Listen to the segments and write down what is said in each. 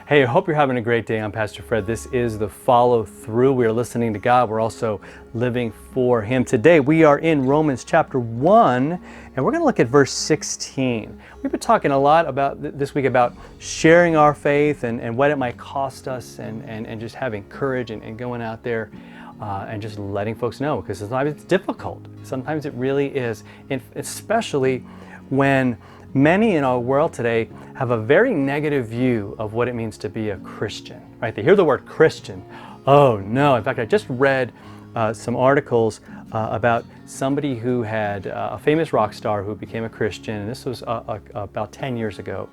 Hey, I hope you're having a great day. I'm Pastor Fred. This is the Follow Through. We are listening to God. We're also living for Him. Today we are in Romans chapter 1, and we're going to look at verse 16. We've been talking a lot about this week about sharing our faith and what it might cost us and just having courage and going out there and just letting folks know, because sometimes it's difficult. Sometimes it really is, and especially when many in our world today have a very negative view of what it means to be a Christian, right? They hear the word Christian. Oh no. In fact, I just read some articles about somebody who had a famous rock star who became a Christian, and this was about 10 years ago.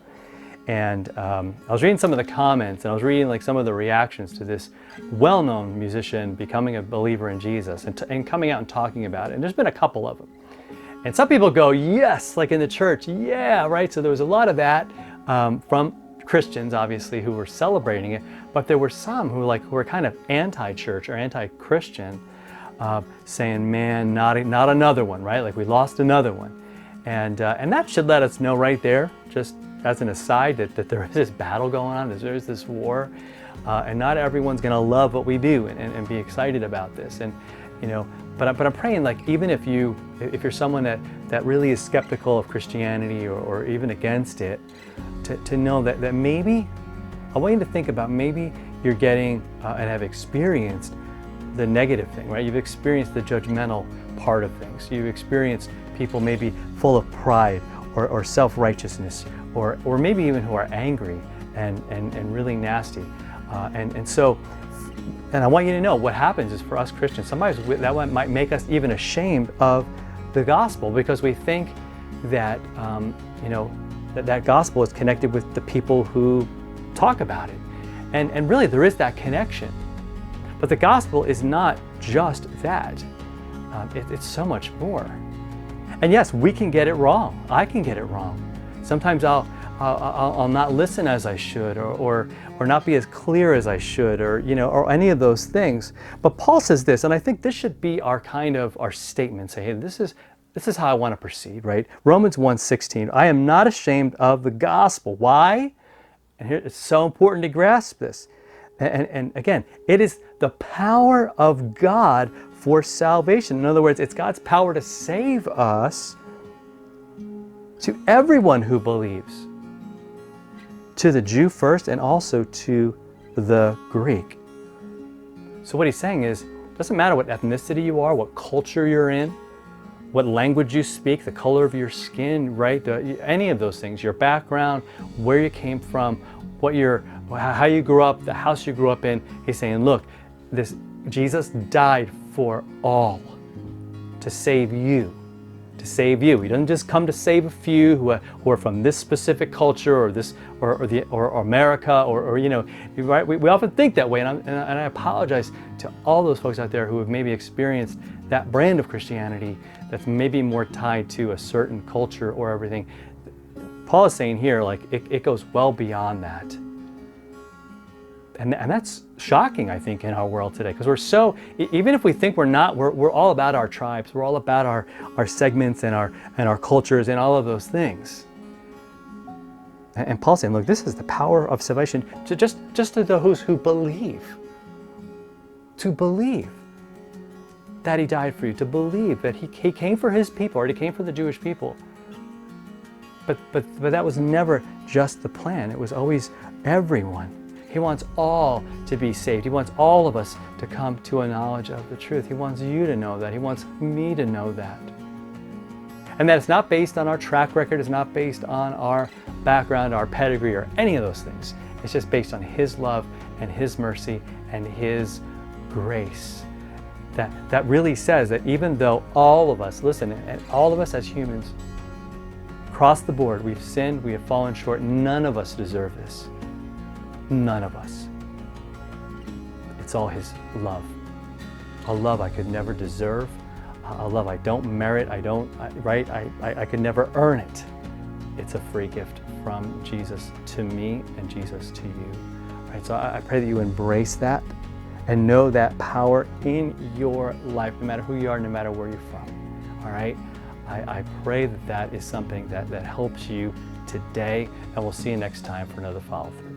And I was reading some of the comments, and I was reading like some of the reactions to this well-known musician becoming a believer in Jesus and coming out and talking about it. And there's been a couple of them. And some people go, yes, like in the church, yeah, right? So there was a lot of that from Christians, obviously, who were celebrating it. But there were some who were kind of anti-church or anti-Christian, saying, man, not another one, right? Like we lost another one. And that should let us know right there, just as an aside, that there is this battle going on, there is this war. And not everyone's going to love what we do and be excited about this. And, you know, but I'm praying, like, even if you're someone that really is skeptical of Christianity or even against it, to know that maybe, I want you to think about, maybe you're getting and have experienced the negative thing, right? You've experienced the judgmental part of things. You've experienced people maybe full of pride or self-righteousness, or maybe even who are angry and really nasty. And I want you to know what happens is, for us Christians, sometimes that one might make us even ashamed of the gospel, because we think that that gospel is connected with the people who talk about it, and really there is that connection. But the gospel is not just that; it's so much more. And yes, we can get it wrong. I can get it wrong. Sometimes I'll not listen as I should, or not be as clear as I should, or any of those things. But Paul says this, and I think this should be our statement. Say, hey, this is how I want to proceed, right? Romans 1:16. I am not ashamed of the gospel. Why? And here it's so important to grasp this. And again, it is the power of God for salvation. In other words, it's God's power to save us, to everyone who believes, to the Jew first and also to the Greek. So what he's saying is, it doesn't matter what ethnicity you are, what culture you're in, what language you speak, the color of your skin, right? Any of those things, your background, where you came from, how you grew up, the house you grew up in. He's saying, look, Jesus died for all, to save you. To save you. He doesn't just come to save a few who are from this specific culture or America or right? We often think that way, and I apologize to all those folks out there who have maybe experienced that brand of Christianity that's maybe more tied to a certain culture or everything. Paul is saying here, like, it goes well beyond that. And that's shocking, I think, in our world today, because we're so, even if we think we're not, we're all about our tribes, we're all about our segments and our cultures and all of those things. And Paul's saying, look, this is the power of salvation to just to those who believe. To believe that He died for you, to believe that He came for His people, or He came for the Jewish people. But that was never just the plan. It was always everyone. He wants all to be saved. He wants all of us to come to a knowledge of the truth. He wants you to know that. He wants me to know that. And that it's not based on our track record. It's not based on our background, our pedigree, or any of those things. It's just based on His love and His mercy and His grace. That really says that even though all of us, listen, and all of us as humans, across the board, we've sinned, we have fallen short, none of us deserve this. None of us. It's all His love. A love I could never deserve. A love I don't merit. I could never earn it. It's a free gift from Jesus to me and Jesus to you. Right? So I pray that you embrace that and know that power in your life, no matter who you are, no matter where you're from. All right? I pray that is something that helps you today, and we'll see you next time for another follow-through.